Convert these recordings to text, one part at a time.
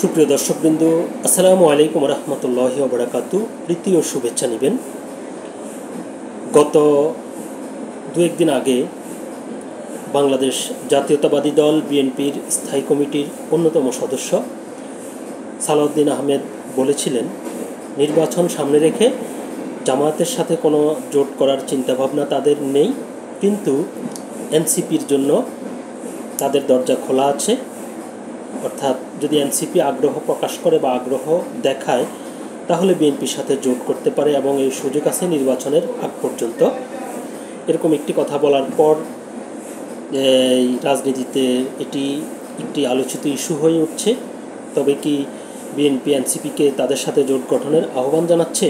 সুপ্রিয় দর্শকবৃন্দ, আসসালামু আলাইকুম রহমতুল্লাহি ওয়া বারাকাতু। প্রীতি ও শুভেচ্ছা নেবেন। গত দু-এক দিন আগে বাংলাদেশ জাতীয়তাবাদী দল বিএনপির স্থায়ী কমিটির অন্যতম সদস্য সালাউদ্দিন আহমেদ বলেছিলেন, নির্বাচন সামনে রেখে জামায়াতের সাথে কোনো জোট করার চিন্তাভাবনা তাদের নেই, কিন্তু এনসিপির জন্য তাদের দরজা খোলা আছে। অর্থাৎ যদি এনসিপি আগ্রহ প্রকাশ করে বা আগ্রহ দেখায় তাহলে বিএনপির সাথে জোট করতে পারে এবং এই সুযোগ আছে নির্বাচনের আগ পর্যন্ত। এরকম একটি কথা বলার পর এই রাজনীতিতে এটি একটি আলোচিত ইস্যু হয়ে উঠছে। তবে কি বিএনপি এনসিপিকে তাদের সাথে জোট গঠনের আহ্বান জানাচ্ছে?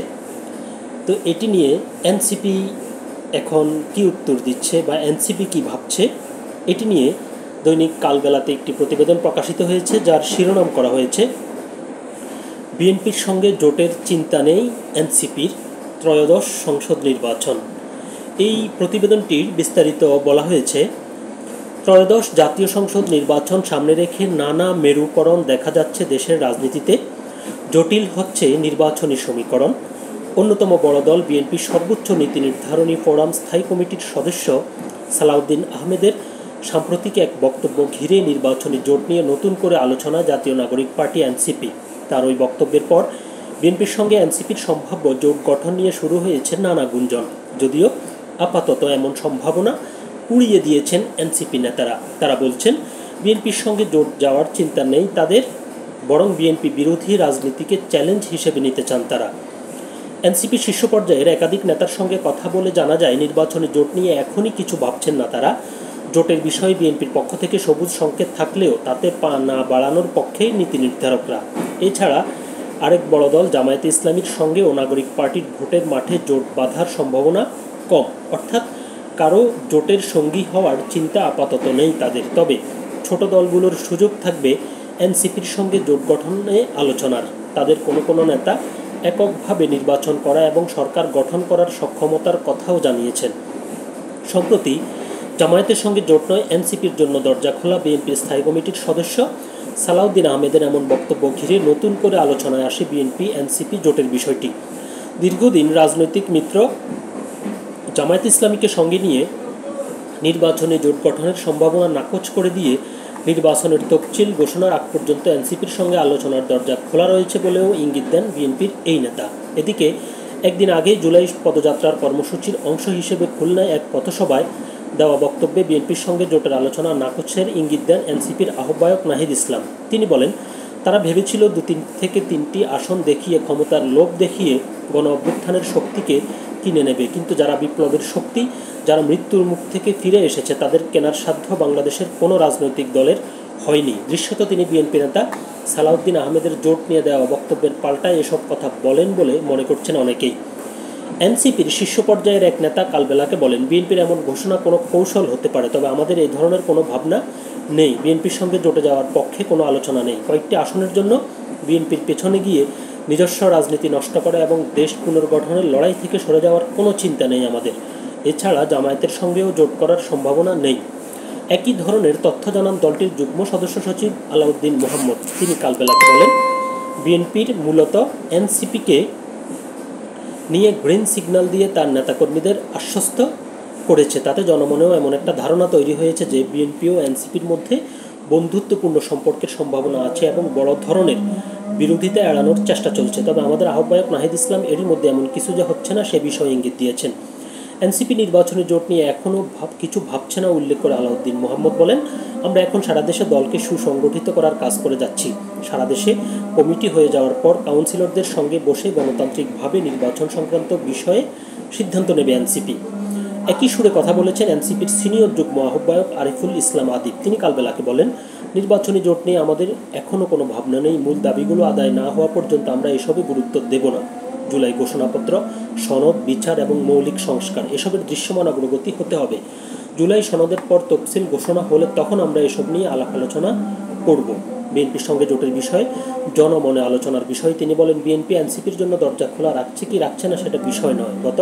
তো এটি নিয়ে এনসিপি এখন কি উত্তর দিচ্ছে বা এনসিপি কি ভাবছে, এটি নিয়ে দৈনিক কালবেলাতে একটি প্রতিবেদন প্রকাশিত হয়েছে, যার শিরোনাম করা হয়েছে বিএনপির সঙ্গে জোটের চিন্তা নেই এনসিপির, ত্রয়োদশ সংসদ নির্বাচন। এই প্রতিবেদনটির বিস্তারিত বলা হয়েছে, ত্রয়োদশ জাতীয় সংসদ নির্বাচন সামনে রেখে নানা মেরুকরণ দেখা যাচ্ছে দেশের রাজনীতিতে। জটিল হচ্ছে নির্বাচনী সমীকরণ। অন্যতম বড় দল বিএনপির সর্বোচ্চ নীতি নির্ধারণী ফোরাম স্থায়ী কমিটির সদস্য সালাউদ্দিন আহমেদের সাম্প্রতিক এক বক্তব্য ঘিরে নির্বাচনী জোট নিয়ে নতুন করে আলোচনা জাতীয় নাগরিক পার্টি এনসিপি। তার ওই বক্তব্যের পর বিএনপির সঙ্গে এনসিপির সম্ভাব্য জোট গঠন নিয়ে শুরু হয়েছে নানা গুঞ্জন। যদিও আপাতত এমন সম্ভাবনা উড়িয়ে দিয়েছেন এনসিপি নেতারা। তারা বলছেন বিএনপির সঙ্গে জোট যাওয়ার চিন্তা নেই তাদের, বরং বিএনপি বিরোধী রাজনীতিকে চ্যালেঞ্জ হিসেবে নিতে চান তারা। এনসিপি শীর্ষ পর্যায়ের একাধিক নেতার সঙ্গে কথা বলে জানা যায়, নির্বাচনী জোট নিয়ে এখনই কিছু ভাবছেন না তারা। জোটের বিষয়ে বিএনপির পক্ষ থেকে সবুজ সংকেত থাকলেও তাতে পা না বাড়ানোর পক্ষেই নীতি নির্ধারকরা। এছাড়া আরেক বড় দল জামায়াতে ইসলামীর সঙ্গেও নাগরিক পার্টির ভোটের মাঠে জোট বাঁধার সম্ভাবনা কম। অর্থাৎ কারো জোটের সঙ্গী হওয়ার চিন্তা আপাতত নেই তাদের। তবে ছোট দলগুলোর সুযোগ থাকবে এনসিপির সঙ্গে জোট গঠনে আলোচনার। তাদের কোনো নেতা এককভাবে নির্বাচন করা এবং সরকার গঠন করার সক্ষমতার কথাও জানিয়েছেন। সম্প্রতি জামায়াতের সঙ্গে জোট নয় এনসিপির জন্য দরজা খোলা বিএনপির স্থায়ী কমিটির সদস্য সালাউদ্দিন আহমেদের এমন বক্তব্য ঘিরে নতুন করে আলোচনায় আসে বিএনপি এনসিপি জোটের বিষয়টি। দীর্ঘদিন রাজনৈতিক মিত্র জামায়াত ইসলামীকে সঙ্গে নিয়ে নির্বাচনে জোট গঠনের সম্ভাবনা নাকচ করে দিয়ে নির্বাচনের তফসিল ঘোষণার আগ পর্যন্ত এনসিপির সঙ্গে আলোচনার দরজা খোলা রয়েছে বলেও ইঙ্গিত দেন বিএনপির এই নেতা। এদিকে একদিন আগে জুলাই পদযাত্রার কর্মসূচির অংশ হিসেবে খুলনায় এক পথসভায় দেওয়া বক্তব্যে বিএনপির সঙ্গে জোটের আলোচনা নাকচের ইঙ্গিত দেন এনসিপির আহ্বায়ক নাহিদ ইসলাম। তিনি বলেন, তারা ভেবেছিল 2 থেকে 3টি আসন দেখিয়ে, ক্ষমতার লোভ দেখিয়ে গণ অভ্যুত্থানের শক্তিকে কিনে নেবে, কিন্তু যারা বিপ্লবের শক্তি, যারা মৃত্যুর মুখ থেকে ফিরে এসেছে, তাদের কেনার সাধ্য বাংলাদেশের কোনো রাজনৈতিক দলের হয়নি। দৃশ্যত তিনি বিএনপি নেতা সালাউদ্দিন আহমেদের জোট নিয়ে দেওয়া বক্তব্যের পাল্টায় এসব কথা বলেন বলে মনে করছেন অনেকেই। এনসিপির শীর্ষ পর্যায়ের এক নেতা কালবেলাকে বলেন, বিএনপির এমন ঘোষণা কোনো কৌশল হতে পারে, তবে আমাদের এই ধরনের কোনো ভাবনা নেই। বিএনপির সঙ্গে জোটে যাওয়ার পক্ষে কোনো আলোচনা নেই। কয়েকটি আসনের জন্য বিএনপির পেছনে গিয়ে নিজস্ব রাজনীতি নষ্ট করা এবং দেশ পুনর্গঠনের লড়াই থেকে সরে যাওয়ার কোনো চিন্তা নেই আমাদের। এছাড়া জামায়াতের সঙ্গেও জোট করার সম্ভাবনা নেই। একই ধরনের তথ্য জানান দলটির যুগ্ম সদস্য সচিব আলাউদ্দিন মোহাম্মদ। তিনি কালবেলাকে বলেন, বিএনপির মূলত এনসিপিকে নিয়ে গ্রিন সিগন্যাল দিয়ে তার নেতাকর্মীদের আশ্বস্ত করেছে। তাতে জনমনেও এমন একটা ধারণা তৈরি হয়েছে যে বিএনপি ও এনসিপির মধ্যে বন্ধুত্বপূর্ণ সম্পর্কের সম্ভাবনা আছে এবং বড় ধরনের বিরোধিতা এড়ানোর চেষ্টা চলছে। তবে আমাদের আহ্বায়ক নাহিদ ইসলাম এরই মধ্যে এমন কিছু যে হচ্ছে না সে বিষয়ে ইঙ্গিত দিয়েছেন। এনসিপি নির্বাচনী জোট নিয়ে এখনও কিছু ভাবছে না উল্লেখ করে আলাউদ্দিন মোহাম্মদ বলেন, আমরা এখন সারা দেশে দলকে সুসংগঠিত করার কাজ করে যাচ্ছি। সারা দেশে কমিটি হয়ে যাওয়ার পর কাউন্সিলরদের সঙ্গে বসে গণতান্ত্রিকভাবে নির্বাচন সংক্রান্ত বিষয়ে সিদ্ধান্ত নেবে এনসিপি। একই সুরে কথা বলেছেন এনসিপির সিনিয়র যুগ্ম আহ্বায়ক আরিফুল ইসলাম আদিব। তিনি কালবেলাকে বলেন, নির্বাচনী জোট নিয়ে আমাদের এখনও কোনো ভাবনা নেই। মূল দাবিগুলো আদায় না হওয়া পর্যন্ত আমরা এসবে গুরুত্ব দেব না। জুলাই ঘোষণাপত্র, সনদ, বিচার এবং মৌলিক সংস্কার এসবের দৃশ্যমান অগ্রগতি হতে হবে। জুলাই সনদের পর তফসিল ঘোষণা হলে তখন আমরা এসব নিয়ে আলাপ আলোচনা করব। বিএনপির সঙ্গে জোটের বিষয়ে জনমনে আলোচনার বিষয়ে তিনি বলেন, বিএনপি এনসিপির জন্য দরজা খোলা রাখছে কি রাখছে না সেটা বিষয় নয়। গত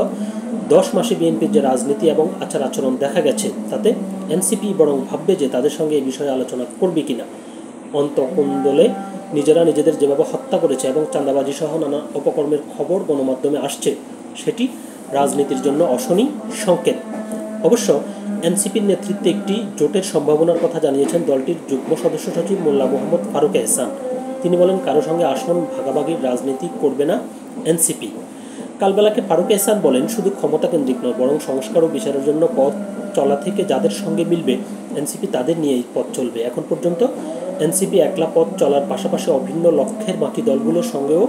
10 মাসে বিএনপির যে রাজনীতি এবং আচার আচরণ দেখা গেছে, তাতে এনসিপি বরং ভাববে যে তাদের সঙ্গে এই বিষয়ে আলোচনা করবে কিনা। অন্তঃকুণ্ডলে নিজেরা নিজেদের যেভাবে হত্যা করেছে এবং চাঁদাবাজি সহ নানা অপকর্মের খবর গণমাধ্যমে আসছে, সেটি রাজনীতির জন্য অশনি সংকেত। অবশ্য এনসিপির নেতৃত্বে একটি জোটের সম্ভাবনার কথা জানিয়েছেন দলটির যুগ্ম সদস্য সচিব মোল্লা মোহাম্মদ ফারুক এহসান। তিনি বলেন, কারো সঙ্গে আসন ভাগাভাগির রাজনীতি করবে না এনসিপি। কালবেলাকে ফারুক এহসান বলেন, শুধু ক্ষমতা কেন্দ্রিক নয়, বরং সংস্কার ও বিচারের জন্য পথ চলা থেকে যাদের সঙ্গে মিলবে এনসিপি তাদের নিয়েই পথ চলবে। এখন পর্যন্ত এনসিপি একলা পথ চলার পাশাপাশি অভিন্ন লক্ষ্যের বাকি দলগুলোর সঙ্গেও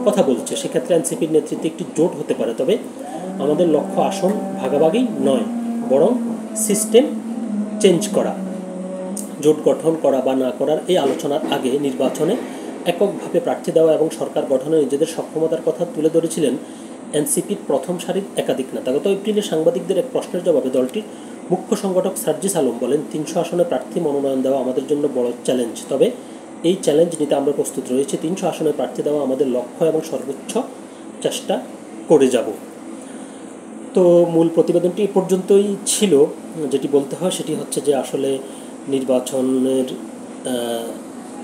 কথা বলছে। সেক্ষেত্রে এনসিপির নেতৃত্বে একটি জোট হতে পারে। তবে আমাদের লক্ষ্য আসন ভাগাভাগি নয়, বরং সিস্টেম চেঞ্জ করা। জোট গঠন করা বা না করার এই আলোচনার আগে নির্বাচনে এককভাবে প্রার্থী দেওয়া এবং সরকার গঠনে নিজেদের সক্ষমতার কথা তুলে ধরেছিলেন এনসিপির প্রথম সারির একাধিক নেতা। গত এপ্রিলে সাংবাদিকদের এক প্রশ্নের জবাবে দলটির মুখ্য সংগঠক সার্জিস আলম বলেন, 300 আসনে প্রার্থী মনোনয়ন দেওয়া আমাদের জন্য বড় চ্যালেঞ্জ। তবে এই চ্যালেঞ্জ নিতে আমরা প্রস্তুত রয়েছি। 300 আসনে প্রার্থী দেওয়া আমাদের লক্ষ্য এবং সর্বোচ্চ চেষ্টা করে যাব। তো মূল প্রতিবেদনটি এ পর্যন্তই ছিল। যেটি বলতে হয় সেটি হচ্ছে যে আসলে নির্বাচনের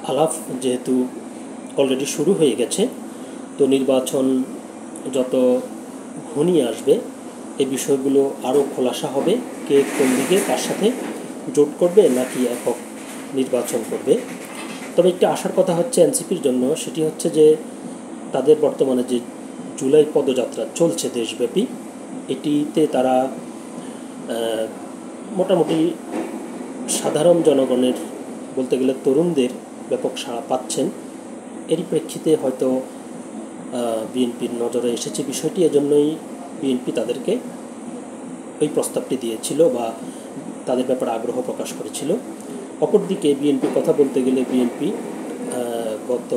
আলাপ যেহেতু অলরেডি শুরু হয়ে গেছে, তো নির্বাচন যত ঘনিয়ে আসবে এই বিষয়গুলো আরও খোলাসা হবে। কে কোন দিকে কার সাথে জোট করবে নাকি একক নির্বাচন করবে। তবে একটি আশার কথা হচ্ছে এনসিপির জন্য, সেটি হচ্ছে যে তাদের বর্তমানে যে জুলাই পদযাত্রা চলছে দেশব্যাপী, এটিতে তারা মোটামুটি সাধারণ জনগণের, বলতে গেলে তরুণদের ব্যাপক সাড়া পাচ্ছেন। এরই প্রেক্ষিতে হয়তো বিএনপির নজরে এসেছে বিষয়টি, এজন্যই বিএনপি তাদেরকে ওই প্রস্তাবটি দিয়েছিল বা তাদের ব্যাপারে আগ্রহ প্রকাশ করেছিল। অপরদিকে বিএনপির কথা বলতে গেলে বিএনপি গত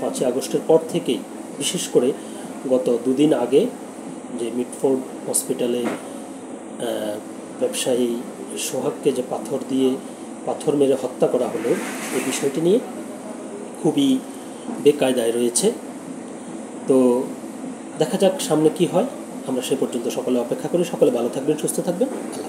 5 আগস্টের পর থেকেই, বিশেষ করে গত 2 দিন আগে যে মিটফোর্ড হসপিটালে ব্যবসায়ী সোহাগকে যে পাথর মেরে হত্যা করা হলো, এই বিষয়টি নিয়ে খুবই বেকায়দায় রয়েছে। তো দেখা যাক সামনে কি হয়। আমরা সে পর্যন্ত সকলে অপেক্ষা করি। সকলে ভালো থাকবেন, সুস্থ থাকবেন। আল্লাহ।